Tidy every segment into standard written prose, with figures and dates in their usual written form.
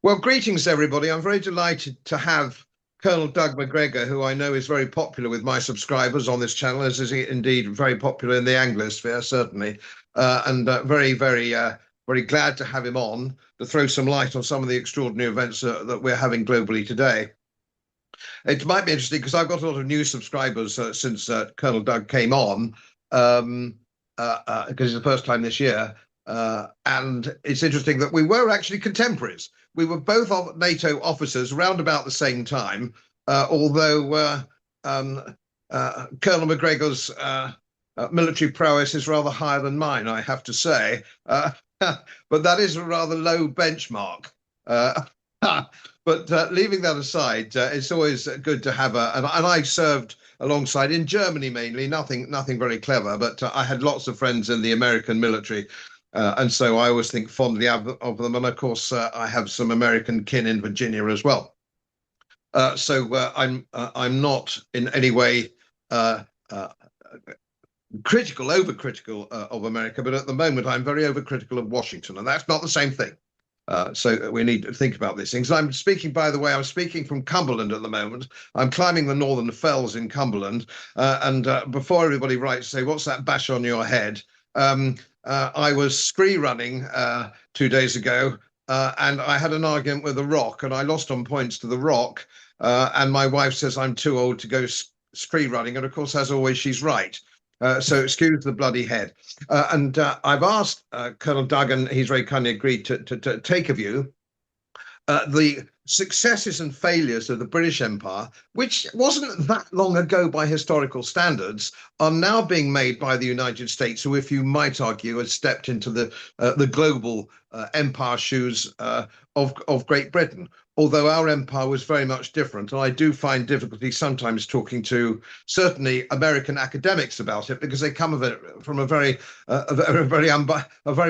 Well, greetings, everybody. I'm very delighted to have Colonel Doug Macgregor, who I know is very popular with my subscribers on this channel, as is indeed very popular in the Anglosphere, certainly. Very glad to have him on to throw some light on some of the extraordinary events that we're having globally today. It might be interesting because I've got a lot of new subscribers since Colonel Doug came on, because it's the first time this year. And it's interesting that we were actually contemporaries. We were both NATO officers round about the same time, although Colonel Macgregor's military prowess is rather higher than mine, I have to say. But that is a rather low benchmark. But leaving that aside, it's always good to have and I served alongside in Germany mainly, nothing very clever, but I had lots of friends in the American military. And so I always think fondly of them. And of course, I have some American kin in Virginia as well. I'm not in any way overcritical of America, but at the moment I'm very overcritical of Washington, and that's not the same thing. So we need to think about these things. I'm speaking, by the way, I'm speaking from Cumberland at the moment. I'm climbing the Northern Fells in Cumberland. And before everybody writes, say, what's that bash on your head? I was scree running 2 days ago, and I had an argument with a rock, and I lost on points to the rock. And my wife says I'm too old to go scree running. And of course, as always, she's right. So excuse the bloody head. And I've asked Colonel Doug, and he's very kindly agreed to take a view. The successes and failures of the British Empire, which wasn't that long ago by historical standards, are now being made by the United States, who, if you might argue, has stepped into the global empire shoes of Great Britain. Although our empire was very much different, and I do find difficulty sometimes talking to certainly American academics about it, because they come of it from a very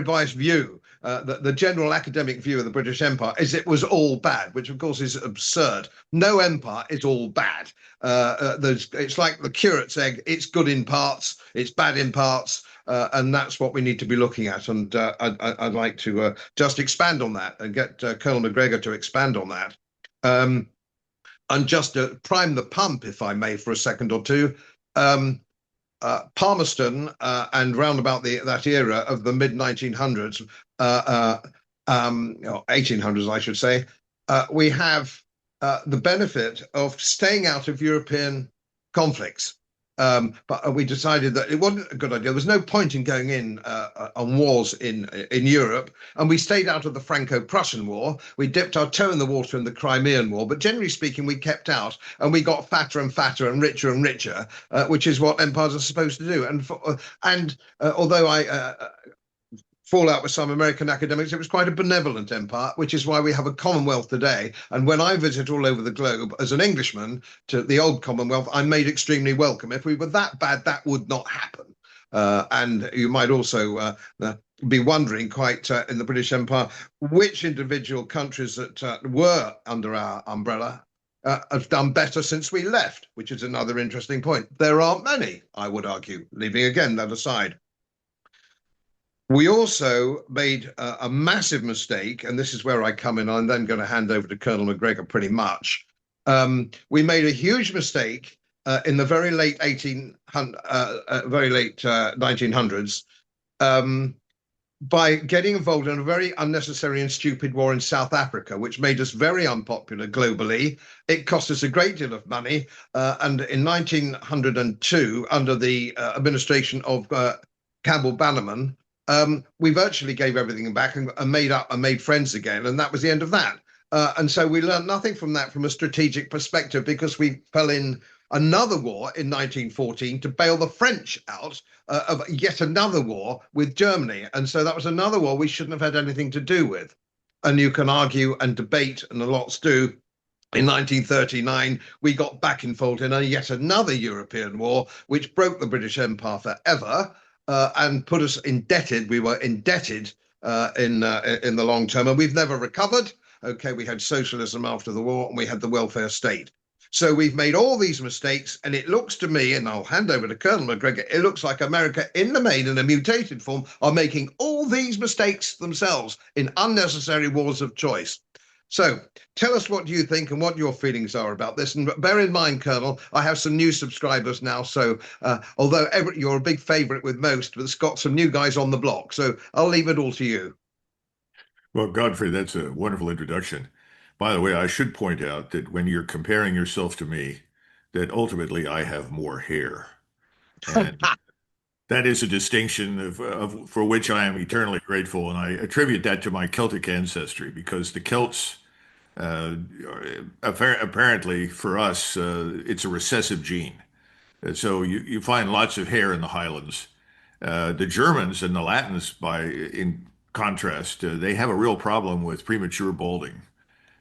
biased view. The general academic view of the British Empire is it was all bad, which of course is absurd. No empire is all bad. It's like the curate's egg. It's good in parts, it's bad in parts. And that's what we need to be looking at. And I'd like to just expand on that and get Colonel Macgregor to expand on that. And just to prime the pump, if I may, for a second or two, Palmerston and round about that era of the mid-1900s, or 1800s, I should say, we have the benefit of staying out of European conflicts. But we decided that it wasn't a good idea. There was no point in going in on wars in Europe, and we stayed out of the Franco-Prussian War. We dipped our toe in the water in the Crimean War, but generally speaking, we kept out, and we got fatter and fatter and richer, which is what empires are supposed to do. And although I fall out with some American academics, it was quite a benevolent empire, which is why we have a Commonwealth today. And when I visit all over the globe as an Englishman to the old Commonwealth, I'm made extremely welcome. If we were that bad, that would not happen. And you might also be wondering quite in the British Empire, which individual countries that were under our umbrella have done better since we left, which is another interesting point. There aren't many, I would argue, leaving again that aside. We also made a massive mistake, and this is where I come in. I'm then going to hand over to Colonel Macgregor pretty much. We made a huge mistake in the very late 1900s by getting involved in a very unnecessary and stupid war in South Africa, which made us very unpopular globally. It cost us a great deal of money. And in 1902, under the administration of Campbell Bannerman, we virtually gave everything back and made up and made friends again, and that was the end of that. And so we learned nothing from that from a strategic perspective, because we fell in another war in 1914 to bail the French out of yet another war with Germany. And so that was another war we shouldn't have had anything to do with. And you can argue and debate, and a lot's do. In 1939, we got back involved in yet another European war, which broke the British Empire forever. And put us indebted. We were indebted in the long term, and we've never recovered. Okay, we had socialism after the war, and we had the welfare state. So we've made all these mistakes, and it looks to me, and I'll hand over to Colonel Macgregor, it looks like America, in the main, in a mutated form, are making all these mistakes themselves in unnecessary wars of choice. So tell us what you think and what your feelings are about this. And bear in mind, Colonel, I have some new subscribers now. So although you're a big favourite with most, but it's got some new guys on the block. So I'll leave it all to you. Well, Godfrey, that's a wonderful introduction. By the way, I should point out that when you're comparing yourself to me, that ultimately I have more hair. And that is a distinction for which I am eternally grateful. And I attribute that to my Celtic ancestry because the Celts, uh, apparently for us, it's a recessive gene. And so you find lots of hair in the Highlands. The Germans and the Latins, in contrast, they have a real problem with premature balding.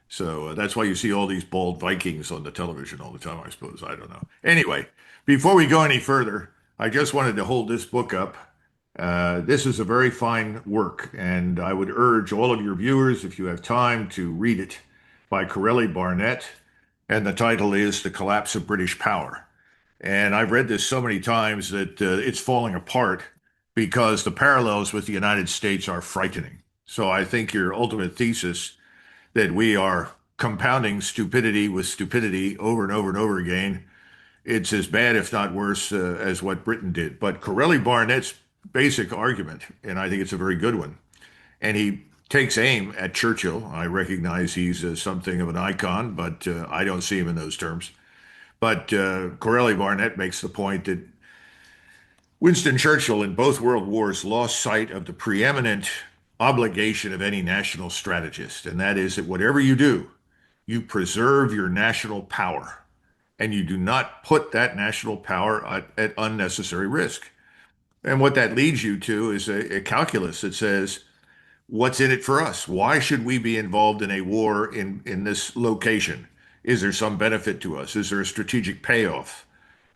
So that's why you see all these bald Vikings on the television all the time, I suppose. I don't know. Anyway, before we go any further, I just wanted to hold this book up. This is a very fine work, and I would urge all of your viewers, if you have time, to read it by Corelli Barnett. And the title is The Collapse of British Power. And I've read this so many times that it's falling apart because the parallels with the United States are frightening. So I think your ultimate thesis that we are compounding stupidity with stupidity over and over and over again, it's as bad, if not worse, as what Britain did. But Corelli Barnett's basic argument, and I think it's a very good one, and he takes aim at Churchill. I recognize he's something of an icon, but I don't see him in those terms. But Corelli Barnett makes the point that Winston Churchill in both world wars lost sight of the preeminent obligation of any national strategist, and that is that whatever you do, you preserve your national power and you do not put that national power at unnecessary risk. And what that leads you to is a calculus that says, what's in it for us? Why should we be involved in a war in this location? Is there some benefit to us? Is there a strategic payoff?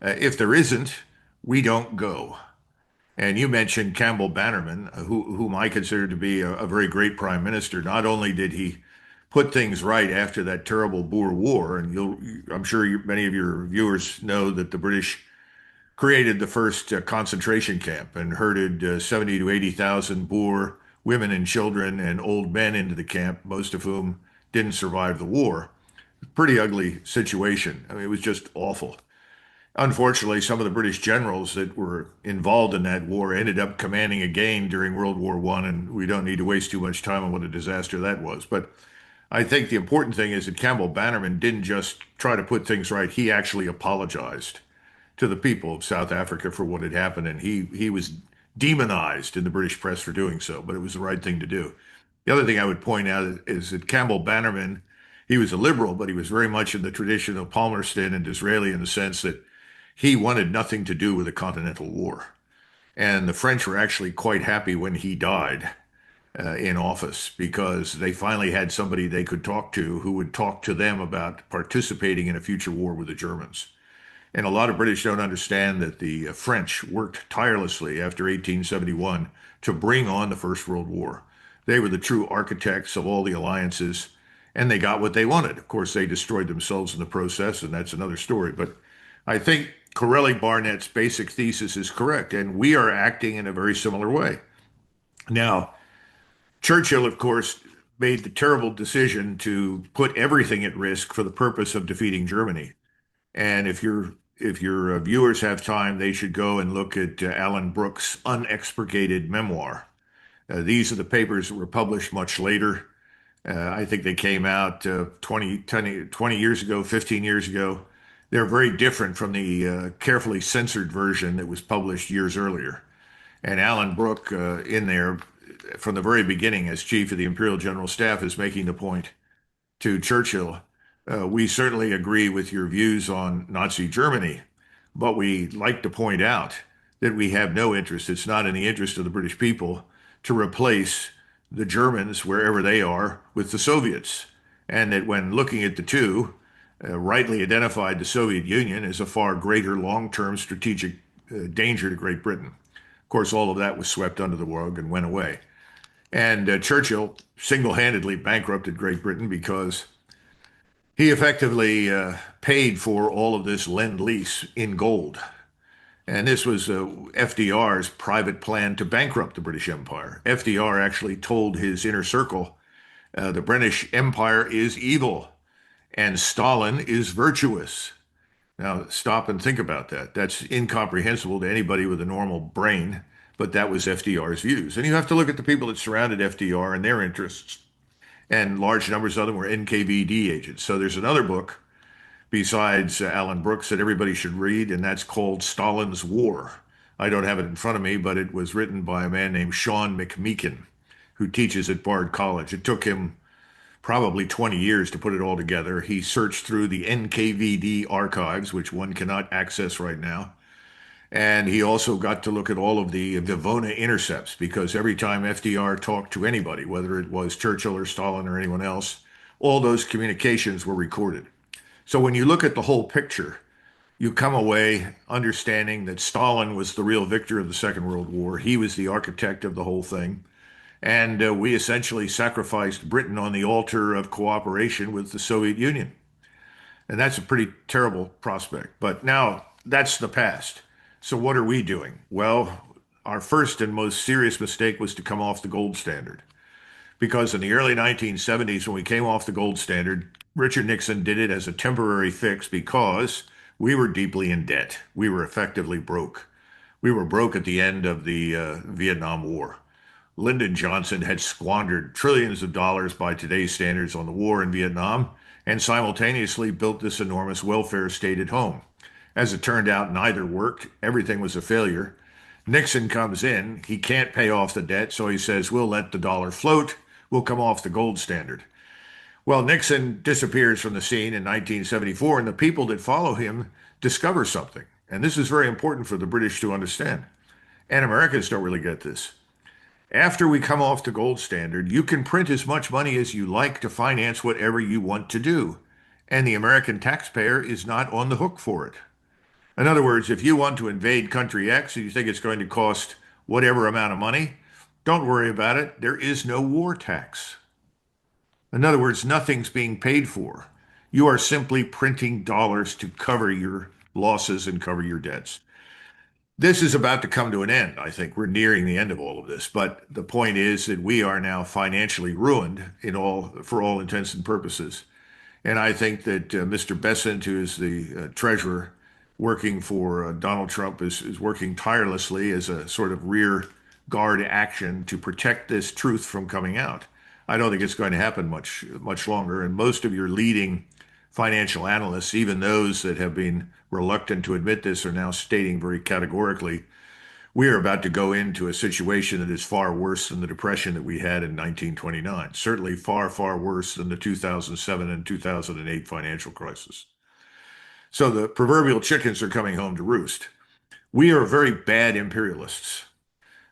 If there isn't, we don't go. And you mentioned Campbell Bannerman, whom I consider to be a very great prime minister. Not only did he put things right after that terrible Boer War, and I'm sure many of your viewers know that the British created the first concentration camp and herded 70 to 80,000 Boer women and children and old men into the camp, most of whom didn't survive the war. Pretty ugly situation. I mean, it was just awful. Unfortunately, some of the British generals that were involved in that war ended up commanding again during World War I, and we don't need to waste too much time on what a disaster that was. But I think the important thing is that Campbell Bannerman didn't just try to put things right, he actually apologized to the people of South Africa for what had happened, and he was demonized in the British press for doing so, but it was the right thing to do. The other thing I would point out is that Campbell Bannerman, he was a liberal, but he was very much in the tradition of Palmerston and Disraeli in the sense that he wanted nothing to do with the Continental War. And the French were actually quite happy when he died in office because they finally had somebody they could talk to who would talk to them about participating in a future war with the Germans. And a lot of British don't understand that the French worked tirelessly after 1871 to bring on the First World War. They were the true architects of all the alliances, and they got what they wanted. Of course, they destroyed themselves in the process, and that's another story. But I think Corelli Barnett's basic thesis is correct, and we are acting in a very similar way. Now, Churchill, of course, made the terrible decision to put everything at risk for the purpose of defeating Germany. And if your viewers have time, they should go and look at Alan Brooks' unexpurgated memoir. These are the papers that were published much later. I think they came out 20 years ago, 15 years ago. They're very different from the carefully censored version that was published years earlier. And Alan Brooke in there from the very beginning as chief of the Imperial General Staff is making the point to Churchill, we certainly agree with your views on Nazi Germany, but we like to point out that we have no interest. It's not in the interest of the British people to replace the Germans, wherever they are, with the Soviets. And that when looking at the two, rightly identified the Soviet Union as a far greater long-term strategic danger to Great Britain. Of course, all of that was swept under the rug and went away. And Churchill single-handedly bankrupted Great Britain because he effectively paid for all of this lend-lease in gold. And this was FDR's private plan to bankrupt the British Empire. FDR actually told his inner circle The British Empire is evil and Stalin is virtuous. Now, stop and think about that. That's incomprehensible to anybody with a normal brain, but that was FDR's views. And you have to look at the people that surrounded FDR and their interests. And large numbers of them were NKVD agents. So there's another book besides Alan Brooks that everybody should read, and that's called Stalin's War. I don't have it in front of me, but it was written by a man named Sean McMeekin, who teaches at Bard College. It took him probably 20 years to put it all together. He searched through the NKVD archives, which one cannot access right now. And he also got to look at all of the Vivona intercepts because every time FDR talked to anybody, whether it was Churchill or Stalin or anyone else, all those communications were recorded. So when you look at the whole picture, you come away understanding that Stalin was the real victor of the Second World War. He was the architect of the whole thing. And we essentially sacrificed Britain on the altar of cooperation with the Soviet Union. And that's a pretty terrible prospect. But now that's the past. So what are we doing? Well, our first and most serious mistake was to come off the gold standard. Because in the early 1970s, when we came off the gold standard, Richard Nixon did it as a temporary fix because we were deeply in debt. We were effectively broke. We were broke at the end of the Vietnam War. Lyndon Johnson had squandered trillions of dollars by today's standards on the war in Vietnam and simultaneously built this enormous welfare state at home. As it turned out, neither worked. Everything was a failure. Nixon comes in. He can't pay off the debt, so he says, we'll let the dollar float. We'll come off the gold standard. Well, Nixon disappears from the scene in 1974, and the people that follow him discover something. And this is very important for the British to understand. And Americans don't really get this. After we come off the gold standard, you can print as much money as you like to finance whatever you want to do. And the American taxpayer is not on the hook for it. In other words, if you want to invade country X and you think it's going to cost whatever amount of money, don't worry about it. There is no war tax. In other words, nothing's being paid for. You are simply printing dollars to cover your losses and cover your debts. This is about to come to an end. I think we're nearing the end of all of this. But the point is that we are now financially ruined for all intents and purposes. And I think that Mr. Bessent, who is the treasurer working for Donald Trump, is working tirelessly as a sort of rear guard action to protect this truth from coming out. I don't think it's going to happen much longer. And most of your leading financial analysts, even those that have been reluctant to admit this, are now stating very categorically, we are about to go into a situation that is far worse than the depression that we had in 1929. Certainly far, far worse than the 2007 and 2008 financial crisis. So the proverbial chickens are coming home to roost. We are very bad imperialists.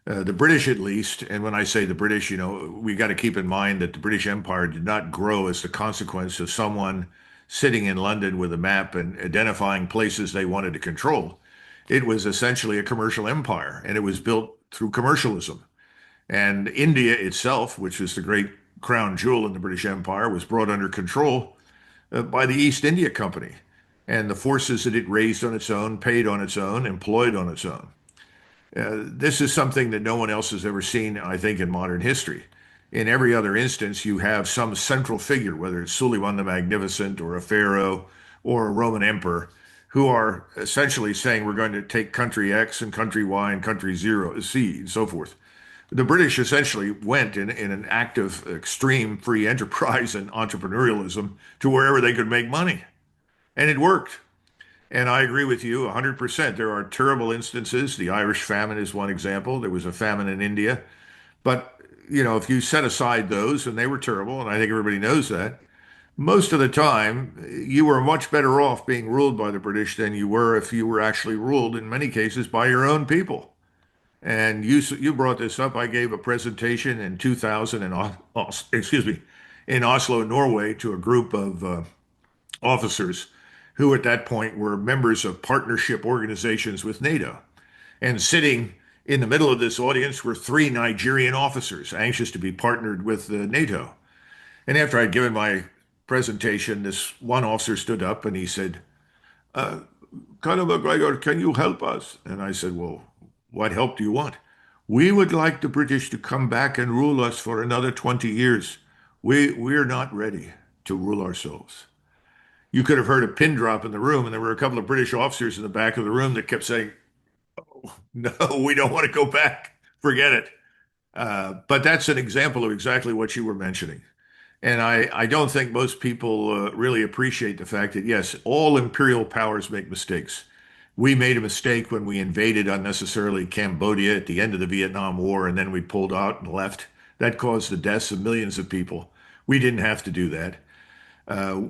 The British, at least, and when I say the British, we got to keep in mind that the British Empire did not grow as the consequence of someone sitting in London with a map and identifying places they wanted to control. It was essentially a commercial empire, and it was built through commercialism. And India itself, which is the great crown jewel in the British Empire, was brought under control by the East India Company and the forces that it raised on its own, paid on its own, employed on its own. This is something that no one else has ever seen, I think, in modern history. In every other instance, you have some central figure, whether it's Suleiman the Magnificent or a pharaoh or a Roman emperor, who are essentially saying we're going to take country X and country Y and country Z, and so forth. The British essentially went in an act of extreme free enterprise and entrepreneurialism to wherever they could make money. And it worked. And I agree with you 100%. There are terrible instances. The Irish famine is one example. There was a famine in India. But, if you set aside those, and they were terrible, and I think everybody knows that, most of the time, you were much better off being ruled by the British than you were if you were actually ruled, in many cases, by your own people. And you brought this up. I gave a presentation in 2000 in Oslo, Norway, to a group of officers who at that point were members of partnership organizations with NATO. And sitting in the middle of this audience were three Nigerian officers anxious to be partnered with NATO. And after I'd given my presentation, this one officer stood up and he said, Colonel Macgregor, can you help us? And I said, well, what help do you want? We would like the British to come back and rule us for another 20 years. We're not ready to rule ourselves. You could have heard a pin drop in the room, and there were a couple of British officers in the back of the room that kept saying, "No, we don't want to go back. Forget it." But that's an example of exactly what you were mentioning. And I don't think most people really appreciate the fact that, yes, all imperial powers make mistakes. We made a mistake when we invaded unnecessarily Cambodia at the end of the Vietnam War, and then we pulled out and left. That caused the deaths of millions of people. We didn't have to do that.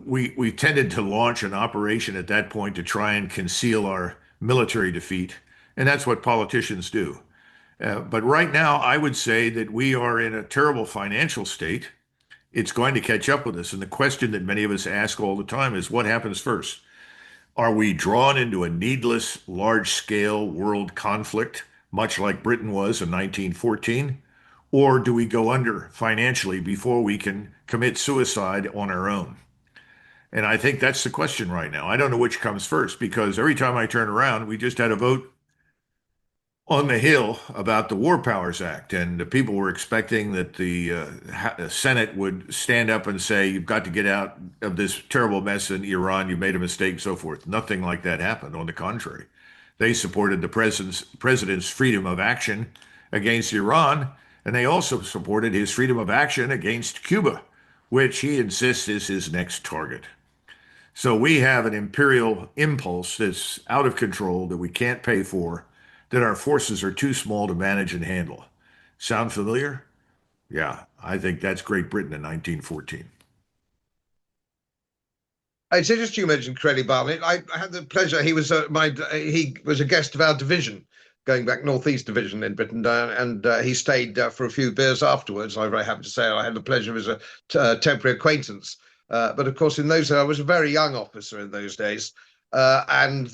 We tended to launch an operation at that point to try and conceal our military defeat, and that's what politicians do. But right now, I would say that we are in a terrible financial state. It's going to catch up with us. And the question that many of us ask all the time is what happens first? Are we drawn into a needless, large scale world conflict, much like Britain was in 1914? Or do we go under financially before we can commit suicide on our own? And I think that's the question right now. I don't know which comes first because every time I turn around, we just had a vote on the Hill about the War Powers Act, and the people were expecting that the Senate would stand up and say, "You've got to get out of this terrible mess in Iran. You made a mistake," so forth. Nothing like that happened. On the contrary, they supported the president's freedom of action against Iran, and they also supported his freedom of action against Cuba, which he insists is his next target. So we have an imperial impulse that's out of control that we can't pay for, that our forces are too small to manage and handle. Sound familiar? Yeah, I think that's Great Britain in 1914. It's interesting you mentioned Crowley Bartlett. I had the pleasure. He was a guest of our division, going back Northeast Division in Britain, and he stayed for a few beers afterwards. I'm very happy to say I had the pleasure of his temporary acquaintance. But of course, in those days, I was a very young officer in those days, and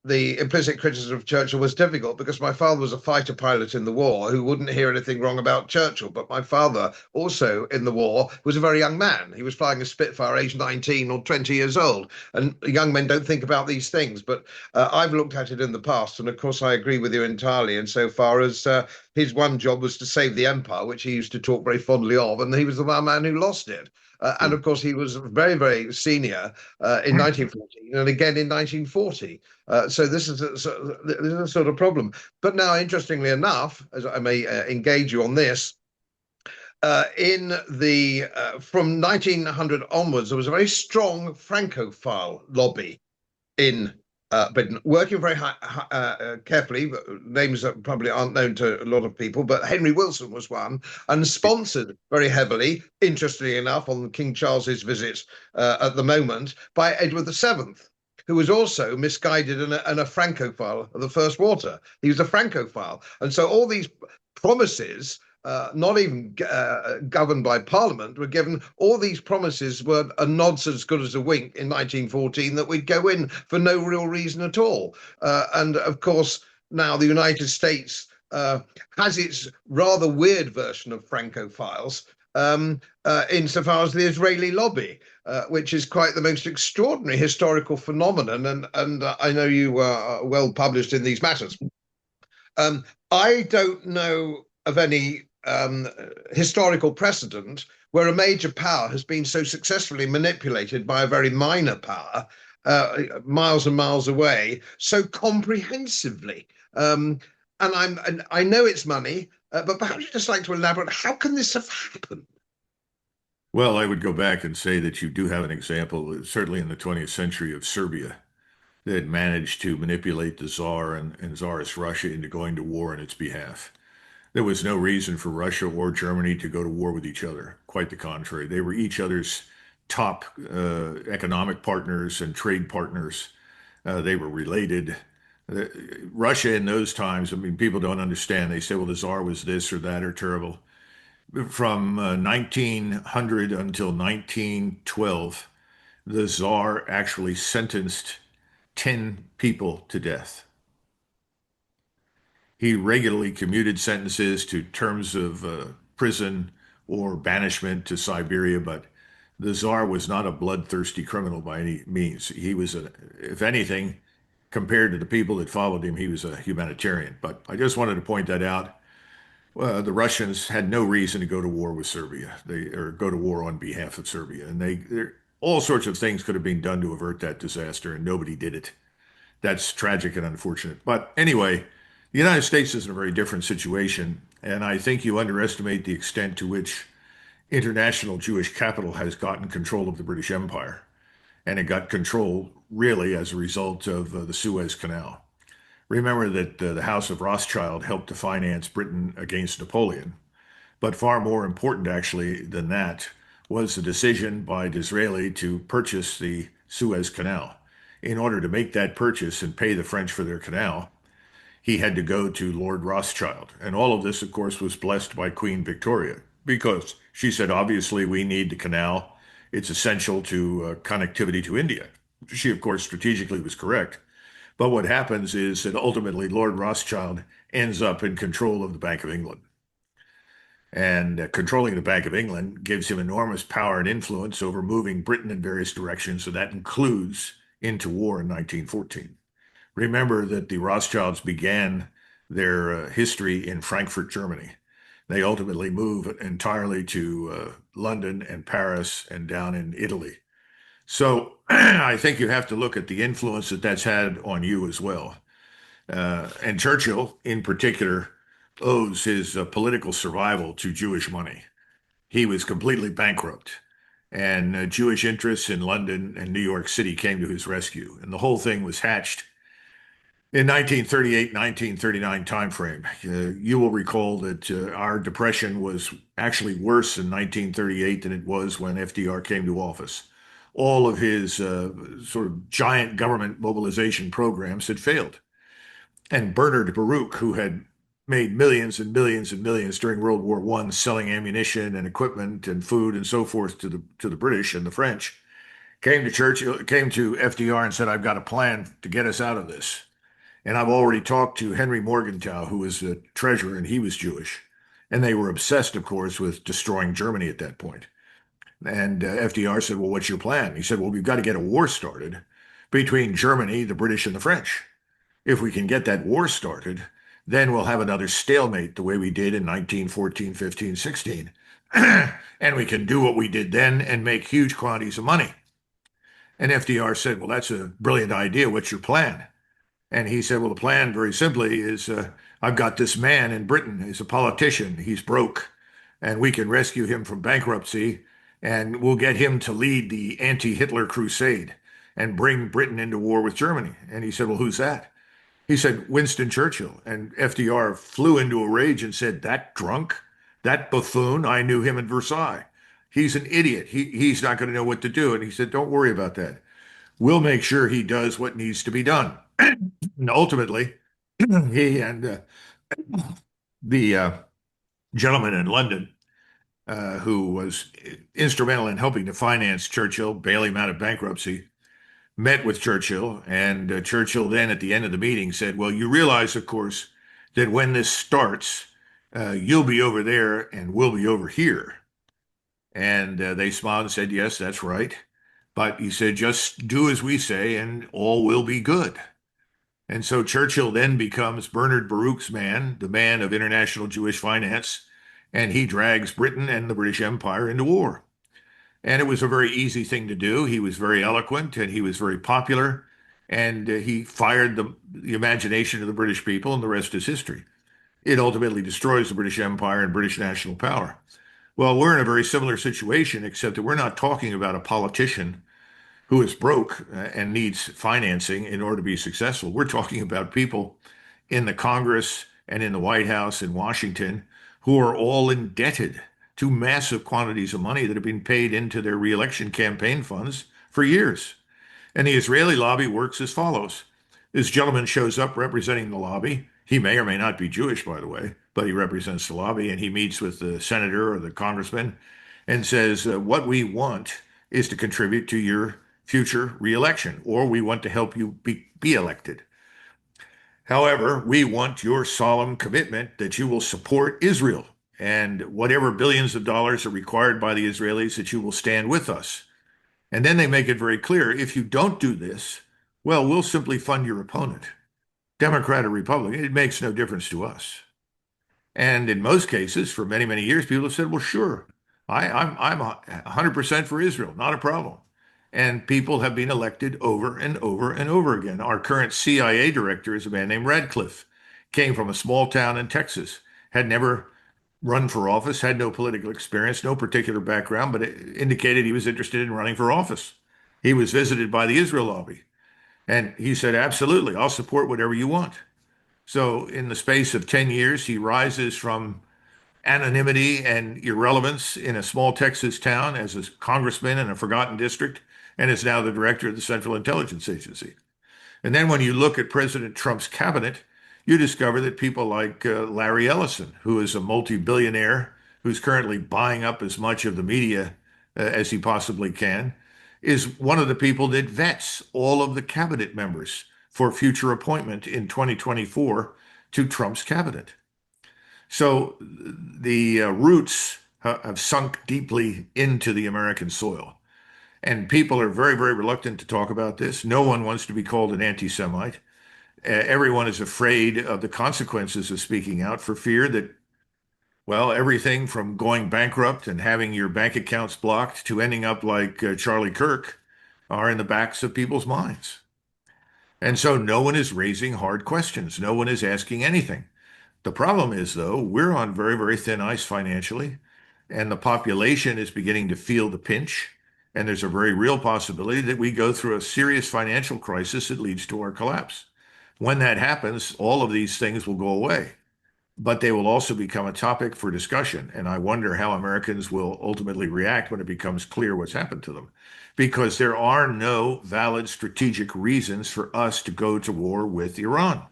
the implicit criticism of Churchill was difficult because my father was a fighter pilot in the war who wouldn't hear anything wrong about Churchill. But my father, also in the war, was a very young man. He was flying a Spitfire, aged 19 or 20 years old. And young men don't think about these things. But I've looked at it in the past. And of course, I agree with you entirely insofar as his one job was to save the empire, which he used to talk very fondly of. And he was the one man who lost it. And of course, he was very, very senior in 1914 and again in 1940. So this is a sort of problem. But now, interestingly enough, as I may engage you on this, in the from 1900 onwards, there was a very strong Francophile lobby in Britain, working very carefully. Names that probably aren't known to a lot of people, but Henry Wilson was one, and sponsored very heavily, interestingly enough, on King Charles's visit at the moment by Edward VII, who was also misguided and a Francophile of the First Water. He was a Francophile. And so all these promises, not even governed by Parliament, were given. All these promises were a nod as good as a wink in 1914 that we'd go in for no real reason at all. And of course, now the United States has its rather weird version of Francophiles, insofar as the Israeli lobby, which is quite the most extraordinary historical phenomenon. And I know you are well published in these matters. I don't know of any historical precedent where a major power has been so successfully manipulated by a very minor power, miles and miles away, so comprehensively. And I know it's money, but perhaps you'd just like to elaborate. How can this have happened? Well, I would go back and say that you do have an example, certainly in the 20th century, of Serbia that managed to manipulate the Tsar and Tsarist Russia into going to war on its behalf. There was no reason for Russia or Germany to go to war with each other. Quite the contrary. They were each other's top economic partners and trade partners. They were related. Uh, Russia in those times, I mean, people don't understand. They say, well, the Tsar was this or that or terrible. From 1900 until 1912, the Tsar actually sentenced 10 people to death. He regularly commuted sentences to terms of prison or banishment to Siberia, but the Tsar was not a bloodthirsty criminal by any means. He was, if anything, compared to the people that followed him, he was a humanitarian. But I just wanted to point that out. The Russians had no reason to go to war with Serbia. Or go to war on behalf of Serbia, and all sorts of things could have been done to avert that disaster, and nobody did it. That's tragic and unfortunate. But anyway, the United States is in a very different situation, and I think you underestimate the extent to which international Jewish capital has gotten control of the British Empire, and it got control really as a result of the Suez Canal. Remember that the House of Rothschild helped to finance Britain against Napoleon. But far more important, actually, than that was the decision by Disraeli to purchase the Suez Canal. In order to make that purchase and pay the French for their canal, he had to go to Lord Rothschild. And all of this, of course, was blessed by Queen Victoria because she said, obviously, we need the canal. It's essential to connectivity to India. She, of course, strategically was correct. But what happens is that ultimately Lord Rothschild ends up in control of the Bank of England. And controlling the Bank of England gives him enormous power and influence over moving Britain in various directions. So that includes into war in 1914. Remember that the Rothschilds began their history in Frankfurt, Germany. They ultimately move entirely to London and Paris and down in Italy. So I think you have to look at the influence that that's had on you as well. And Churchill, in particular, owes his political survival to Jewish money. He was completely bankrupt, and Jewish interests in London and New York City came to his rescue. And the whole thing was hatched in 1938, 1939 timeframe. You will recall that our depression was actually worse in 1938 than it was when FDR came to office. All of his sort of giant government mobilization programs had failed. And Bernard Baruch, who had made millions and millions and millions during World War I, selling ammunition and equipment and food and so forth to the British and the French, came to FDR and said, "I've got a plan to get us out of this." And I've already talked to Henry Morgenthau, who was the treasurer, and he was Jewish. And they were obsessed, of course, with destroying Germany at that point. And FDR said, "Well, what's your plan?" He said, "Well, we've got to get a war started between Germany, the British, and the French. If we can get that war started, then we'll have another stalemate the way we did in 1914, 15, 16. And we can do what we did then and make huge quantities of money." And FDR said, "Well, that's a brilliant idea. What's your plan?" And he said, "Well, the plan very simply is I've got this man in Britain. He's a politician. He's broke. And we can rescue him from bankruptcy. And we'll get him to lead the anti-Hitler crusade and bring Britain into war with Germany." And he said, "Well, who's that?" He said, "Winston Churchill." And FDR flew into a rage and said, "That drunk, that buffoon, I knew him at Versailles. He's an idiot. He's not going to know what to do." And he said, "Don't worry about that. We'll make sure he does what needs to be done." And ultimately, he and the gentleman in London who was instrumental in helping to finance Churchill, bail him out of bankruptcy, met with Churchill. And Churchill then at the end of the meeting said, "Well, you realize, of course, that when this starts, you'll be over there and we'll be over here." And they smiled and said, "Yes, that's right." But he said, "Just do as we say and all will be good." And so Churchill then becomes Bernard Baruch's man, the man of international Jewish finance, and he drags Britain and the British Empire into war. And it was a very easy thing to do. He was very eloquent and he was very popular, and he fired the imagination of the British people, and the rest is history. It ultimately destroys the British Empire and British national power. Well, we're in a very similar situation, except that we're not talking about a politician who is broke and needs financing in order to be successful. We're talking about people in the Congress and in the White House in Washington who are all indebted to massive quantities of money that have been paid into their reelection campaign funds for years. And the Israeli lobby works as follows. This gentleman shows up representing the lobby. He may or may not be Jewish, by the way, but he represents the lobby, and he meets with the senator or the congressman and says, "What we want is to contribute to your future reelection, or we want to help you be elected. However, we want your solemn commitment that you will support Israel and whatever billions of dollars are required by the Israelis, that you will stand with us." And then they make it very clear, if you don't do this, well, we'll simply fund your opponent, Democrat or Republican. It makes no difference to us. And in most cases, for many, many years, people have said, well, sure, I'm 100% for Israel, not a problem. And people have been elected over and over and over again. Our current CIA director is a man named Radcliffe, came from a small town in Texas, had never run for office, had no political experience, no particular background, but it indicated he was interested in running for office. He was visited by the Israel lobby, and he said, absolutely, I'll support whatever you want. So, in the space of 10 years, he rises from anonymity and irrelevance in a small Texas town as a congressman in a forgotten district and is now the director of the Central Intelligence Agency. And then when you look at President Trump's cabinet, you discover that people like Larry Ellison, who is a multi-billionaire who's currently buying up as much of the media as he possibly can, is one of the people that vets all of the cabinet members for future appointment in 2024 to Trump's cabinet. So the roots have sunk deeply into the American soil. And people are very, very reluctant to talk about this. No one wants to be called an anti-Semite. Everyone is afraid of the consequences of speaking out for fear that, well, everything from going bankrupt and having your bank accounts blocked to ending up like Charlie Kirk are in the backs of people's minds. And so no one is raising hard questions. No one is asking anything. The problem is, though, we're on very, very thin ice financially, and the population is beginning to feel the pinch. And there's a very real possibility that we go through a serious financial crisis that leads to our collapse. When that happens, all of these things will go away, but they will also become a topic for discussion. And I wonder how Americans will ultimately react when it becomes clear what's happened to them, because there are no valid strategic reasons for us to go to war with Iran.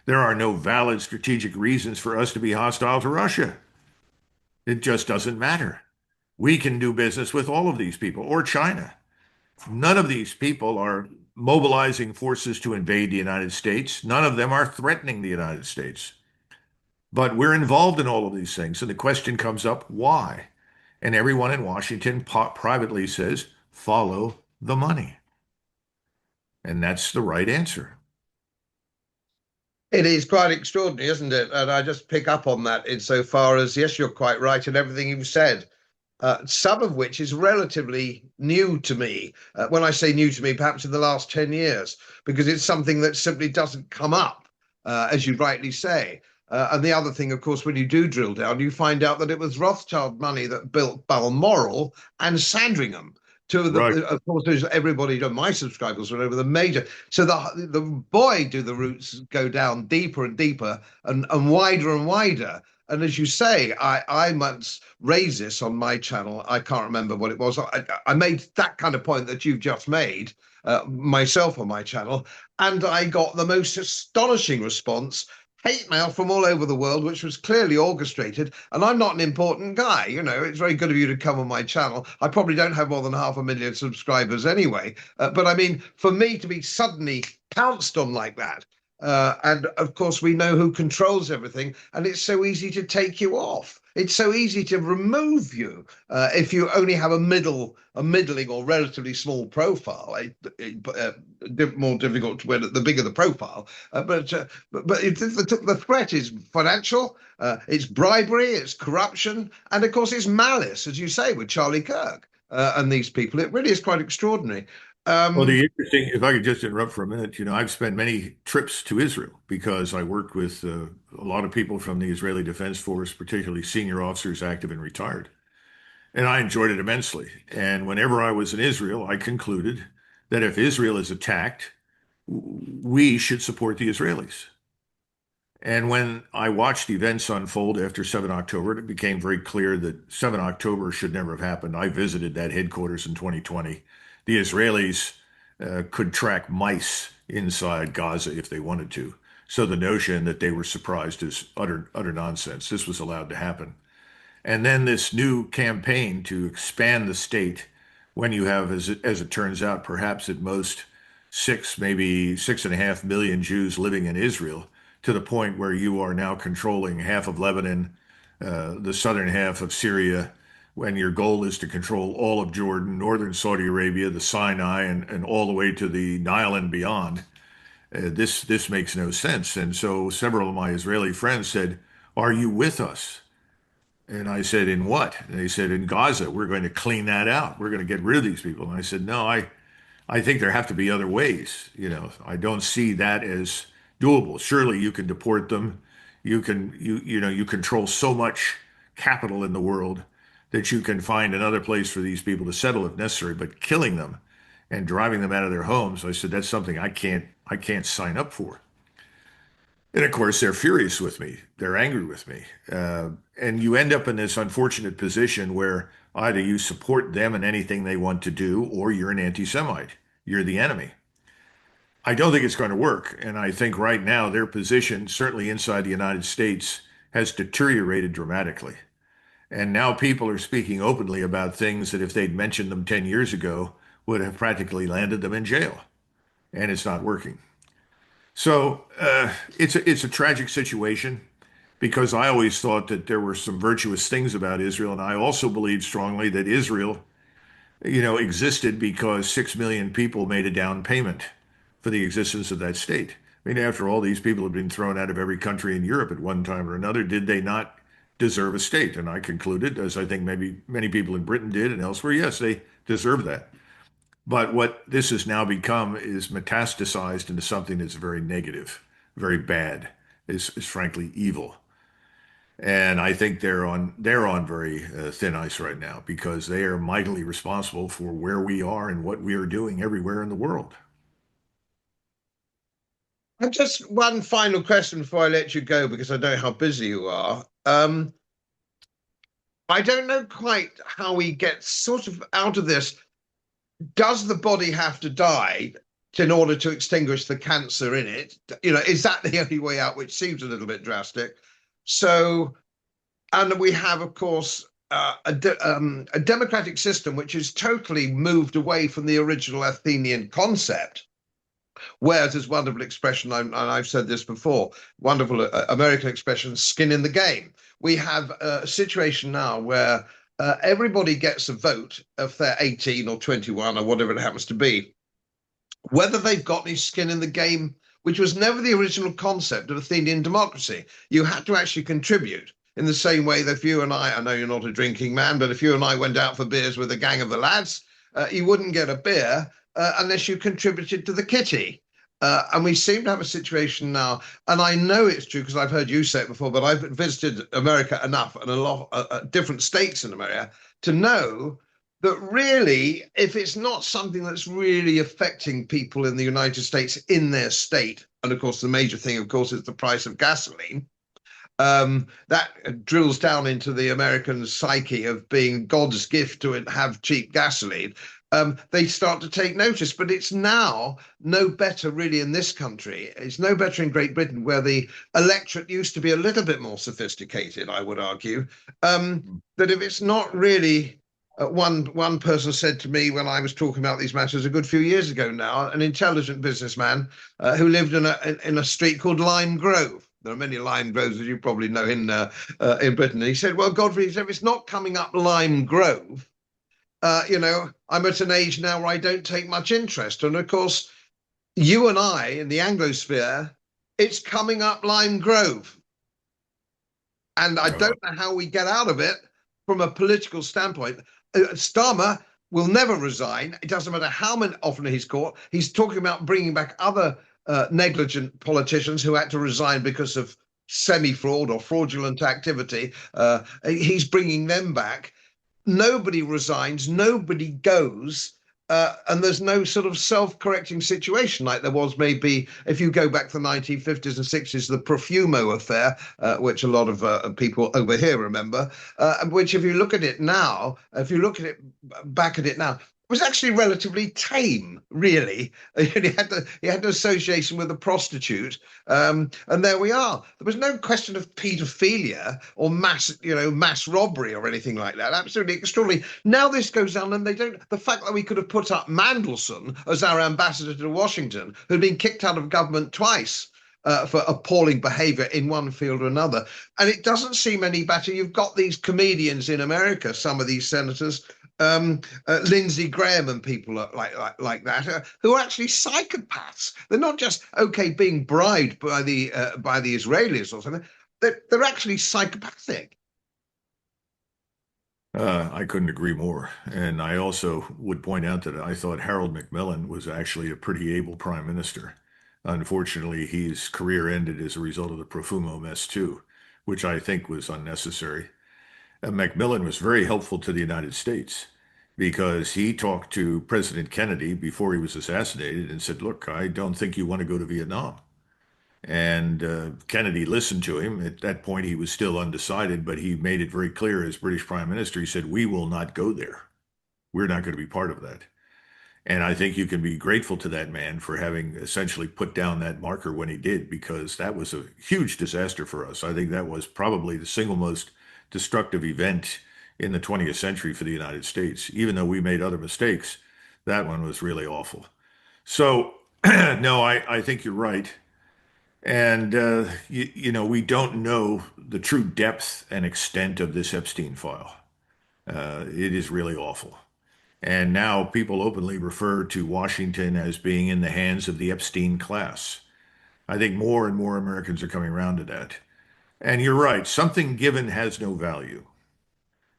There are no valid strategic reasons for us to be hostile to Russia. It just doesn't matter. We can do business with all of these people or China. None of these people are mobilizing forces to invade the United States. None of them are threatening the United States. But we're involved in all of these things. And the question comes up, why? And everyone in Washington privately says, follow the money. And that's the right answer. It is quite extraordinary, isn't it? And I just pick up on that insofar as, yes, you're quite right in everything you've said. Some of which is relatively new to me. When I say new to me, perhaps in the last 10 years, because it's something that simply doesn't come up, as you rightly say. And the other thing, of course, when you do drill down, you find out that it was Rothschild money that built Balmoral and Sandringham. Two of the, Right. of course, there's everybody, my subscribers were over the major. So the boy, do the roots go down deeper and deeper and wider and wider. And as you say, I once raised this on my channel. I can't remember what it was. I made that kind of point that you've just made myself on my channel, and I got the most astonishing response. Hate mail from all over the world, which was clearly orchestrated. And I'm not an important guy. You know, it's very good of you to come on my channel. I probably don't have more than 500,000 subscribers anyway. But I mean, for me to be suddenly pounced on like that, and of course, we know who controls everything, and it's so easy to take you off. It's so easy to remove you if you only have a middling or relatively small profile. More difficult when the bigger the profile. The threat is financial, it's bribery, it's corruption, and of course, it's malice, as you say, with Charlie Kirk and these people. It really is quite extraordinary. Well, Um, the interesting, if I could just interrupt for a minute, I've spent many trips to Israel because I worked with a lot of people from the Israeli Defense Force, particularly senior officers, active and retired. And I enjoyed it immensely. And whenever I was in Israel, I concluded that if Israel is attacked, we should support the Israelis. And when I watched events unfold after 7 October, it became very clear that 7 October should never have happened. I visited that headquarters in 2020. The Israelis could track mice inside Gaza if they wanted to. So the notion that they were surprised is utter nonsense. This was allowed to happen. And then this new campaign to expand the state when you have, as it turns out, perhaps at most maybe 6.5 million Jews living in Israel, to the point where you are now controlling half of Lebanon, the southern half of Syria, when your goal is to control all of Jordan, northern Saudi Arabia, the Sinai, and all the way to the Nile and beyond. This makes no sense. And so several of my Israeli friends said, are you with us? And I said, in what? And they said, in Gaza, we're going to clean that out. We're going to get rid of these people. And I said, no, I think there have to be other ways. I don't see that as doable. Surely you can deport them. You control so much capital in the world that you can find another place for these people to settle if necessary. But killing them and driving them out of their homes, I said, that's something I can't sign up for. And of course, they're furious with me. They're angry with me. And you end up in this unfortunate position where either you support them in anything they want to do, or you're an anti-Semite. You're the enemy. I don't think it's going to work. And I think right now their position, certainly inside the United States, has deteriorated dramatically. And now people are speaking openly about things that if they'd mentioned them 10 years ago would have practically landed them in jail. And it's not working. So it's a tragic situation because I always thought that there were some virtuous things about Israel. And I also believe strongly that Israel, existed because 6 million people made a down payment for the existence of that state. I mean, after all, these people have been thrown out of every country in Europe at one time or another. Did they not deserve a state? And I concluded, as I think maybe many people in Britain did and elsewhere, yes, they deserve that. But what this has now become is metastasized into something that's very negative, very bad, is frankly evil. And I think they're on very thin ice right now because they are mightily responsible for where we are and what we are doing everywhere in the world. And just one final question before I let you go, because I know how busy you are. I don't know quite how we get sort of out of this. Does the body have to die in order to extinguish the cancer in it? Is that the only way out, which seems a little bit drastic? So, and we have, of course, a democratic system which is totally moved away from the original Athenian concept. Whereas this wonderful expression, and I've said this before, wonderful American expression, skin in the game. We have a situation now where everybody gets a vote if they're 18 or 21 or whatever it happens to be, whether they've got any skin in the game, which was never the original concept of Athenian democracy. You had to actually contribute in the same way that if you and I know you're not a drinking man, but if you and I went out for beers with a gang of the lads, you wouldn't get a beer unless you contributed to the kitty. And we seem to have a situation now, and I know it's true because I've heard you say it before, but I've visited America enough and a lot of different states in America to know that really, if it's not something that's really affecting people in the United States in their state, and of course the major thing, of course, is the price of gasoline, that drills down into the American psyche of being God's gift to have cheap gasoline. They start to take notice, but it's now no better really in this country. It's no better in Great Britain, where the electorate used to be a little bit more sophisticated, I would argue, that if it's not really, one person said to me when I was talking about these matters a good few years ago now, an intelligent businessman who lived in a street called Lime Grove. There are many lime groves, as you probably know, in Britain. And he said, well, Godfrey, if it's not coming up Lime Grove, I'm at an age now where I don't take much interest. And of course, you and I in the Anglosphere, it's coming up Lime Grove. And I don't know how we get out of it from a political standpoint. Starmer will never resign. It doesn't matter how often he's caught. He's talking about bringing back other negligent politicians who had to resign because of semi-fraud or fraudulent activity. He's bringing them back. Nobody resigns, nobody goes, and there's no sort of self-correcting situation like there was maybe if you go back to the 1950s and 60s, the Profumo affair, which a lot of people over here remember, which if you look at it now, back at it now, was actually relatively tame, really. He had an association with a prostitute, and there we are. There was no question of paedophilia or mass robbery or anything like that. Absolutely extraordinary. Now this goes on, and they don't. The fact that we could have put up Mandelson as our ambassador to Washington, who'd been kicked out of government twice. For appalling behavior in one field or another. And it doesn't seem any better. You've got these comedians in America, some of these senators, Lindsey Graham and people like that, who are actually psychopaths. They're not just being bribed by the Israelis or something. They're actually psychopathic. I couldn't agree more. And I also would point out that I thought Harold Macmillan was actually a pretty able prime minister. Unfortunately, his career ended as a result of the Profumo mess too, which I think was unnecessary. Macmillan was very helpful to the United States because he talked to President Kennedy before he was assassinated and said, "Look, I don't think you want to go to Vietnam." And Kennedy listened to him. At that point, he was still undecided, but he made it very clear as British Prime Minister. He said, "We will not go there. We're not going to be part of that." And I think you can be grateful to that man for having essentially put down that marker when he did, because that was a huge disaster for us. I think that was probably the single most destructive event in the 20th century for the United States. Even though we made other mistakes, that one was really awful. So, no, I think you're right. And, we don't know the true depth and extent of this Epstein file. It is really awful. And now people openly refer to Washington as being in the hands of the Epstein class. I think more and more Americans are coming around to that. And you're right, something given has no value.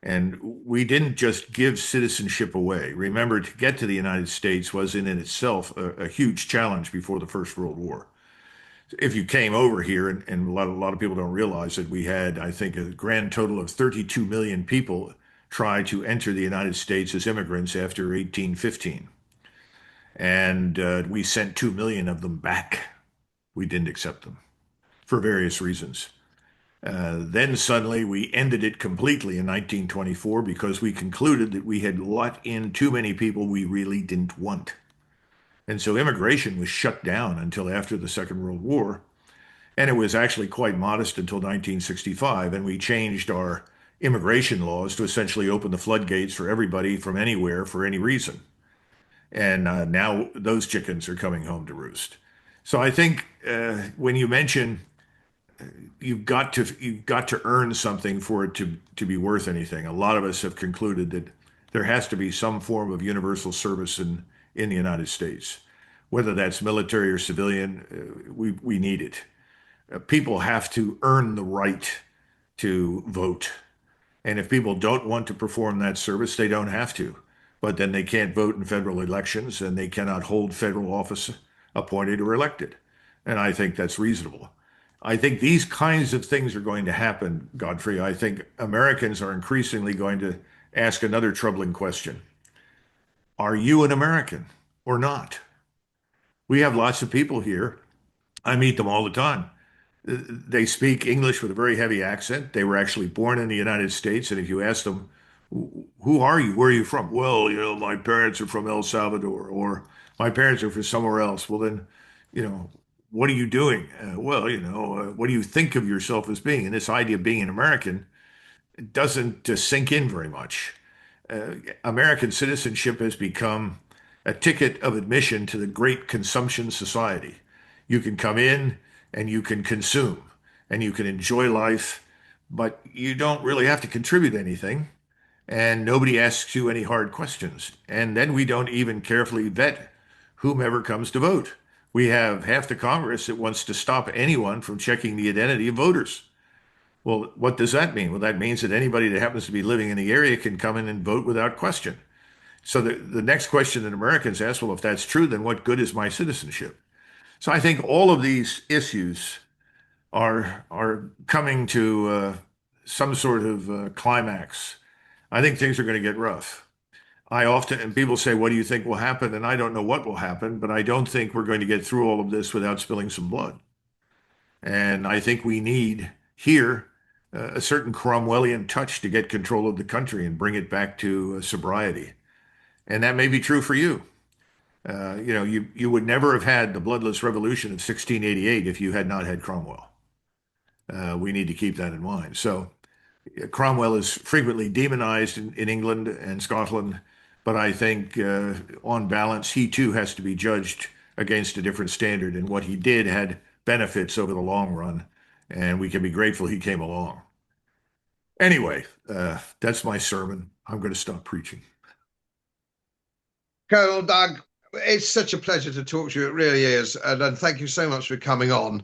And we didn't just give citizenship away. Remember, to get to the United States was in itself a huge challenge before the First World War. If you came over here, and a lot of people don't realize that we had, I think, a grand total of 32 million people try to enter the United States as immigrants after 1815. And we sent 2 million of them back. We didn't accept them for various reasons. Then suddenly we ended it completely in 1924 because we concluded that we had let in too many people we really didn't want. And so immigration was shut down until after the Second World War. And it was actually quite modest until 1965. And we changed our immigration laws to essentially open the floodgates for everybody from anywhere for any reason. And now those chickens are coming home to roost. So I think when you mention you've got to earn something for it to be worth anything, a lot of us have concluded that there has to be some form of universal service in the United States, whether that's military or civilian. We need it. People have to earn the right to vote. And if people don't want to perform that service, they don't have to. But then they can't vote in federal elections and they cannot hold federal office appointed or elected. And I think that's reasonable. I think these kinds of things are going to happen, Godfrey. I think Americans are increasingly going to ask another troubling question. Are you an American or not? We have lots of people here. I meet them all the time. They speak English with a very heavy accent. They were actually born in the United States. And if you ask them, who are you? Where are you from? Well, my parents are from El Salvador, or my parents are from somewhere else. Well, then, you know, what are you doing? What do you think of yourself as being? And this idea of being an American doesn't sink in very much. American citizenship has become a ticket of admission to the great consumption society. You can come in and you can consume and you can enjoy life, but you don't really have to contribute anything. And nobody asks you any hard questions. And then we don't even carefully vet whomever comes to vote. We have half the Congress that wants to stop anyone from checking the identity of voters. Well, what does that mean? Well, that means that anybody that happens to be living in the area can come in and vote without question. So the next question that Americans ask, well, if that's true, then what good is my citizenship? So I think all of these issues are coming to some sort of climax. I think things are going to get rough. And people say, what do you think will happen? And I don't know what will happen, but I don't think we're going to get through all of this without spilling some blood. And I think we need here a certain Cromwellian touch to get control of the country and bring it back to sobriety. And that may be true for you. You would never have had the bloodless revolution of 1688 if you had not had Cromwell. We need to keep that in mind. So Cromwell is frequently demonized in England and Scotland, but I think on balance, he too has to be judged against a different standard. And what he did had benefits over the long run, and we can be grateful he came along. Anyway, that's my sermon. I'm going to stop preaching. Colonel Doug, it's such a pleasure to talk to you. It really is. And thank you so much for coming on.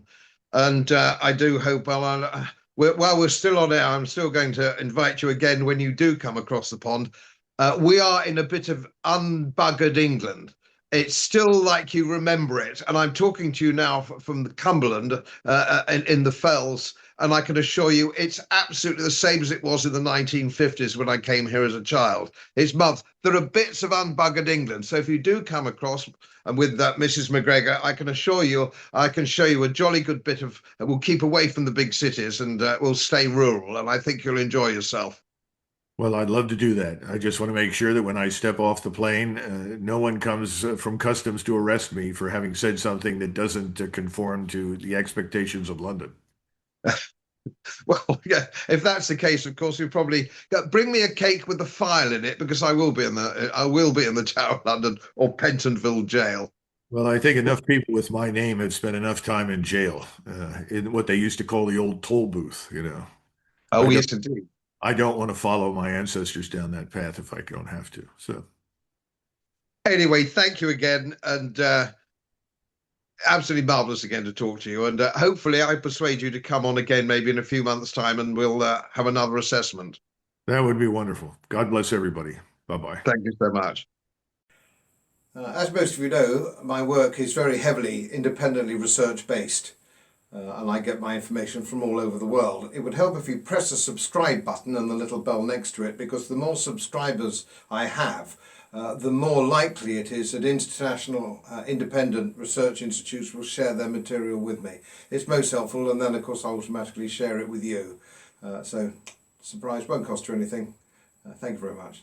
And I do hope, while we're still on air, I'm still going to invite you again when you do come across the pond. We are in a bit of unbuggered England. It's still like you remember it. And I'm talking to you now from the Cumberland in the Fells. And I can assure you it's absolutely the same as it was in the 1950s when I came here as a child. It's months. There are bits of unbuggered England. So if you do come across and with Mrs. Macgregor, I can assure you I can show you a jolly good bit of. We'll keep away from the big cities and we'll stay rural. And I think you'll enjoy yourself. Well, I'd love to do that. I just want to make sure that when I step off the plane, no one comes from customs to arrest me for having said something that doesn't conform to the expectations of London. Well, yeah, if that's the case, of course, you probably bring me a cake with a file in it because I will be in the Tower of London or Pentonville jail. Well, I think enough people with my name have spent enough time in jail, in what they used to call the old toll booth, you know. Oh, I don't yes, indeed. I don't want to follow my ancestors down that path if I don't have to. So, Anyway, thank you again, and absolutely marvelous again to talk to you. And hopefully, I persuade you to come on again, maybe in a few months' time, and we'll have another assessment. that would be wonderful. God bless everybody. Bye-bye. Thank you so much. As most of you know, my work is very heavily independently research based, and I get my information from all over the world. It would help if you press the subscribe button and the little bell next to it, because the more subscribers I have, the more likely it is that international independent research institutes will share their material with me. It's most helpful, and then of course I automatically share it with you. So, surprise, won't cost you anything. Thank you very much.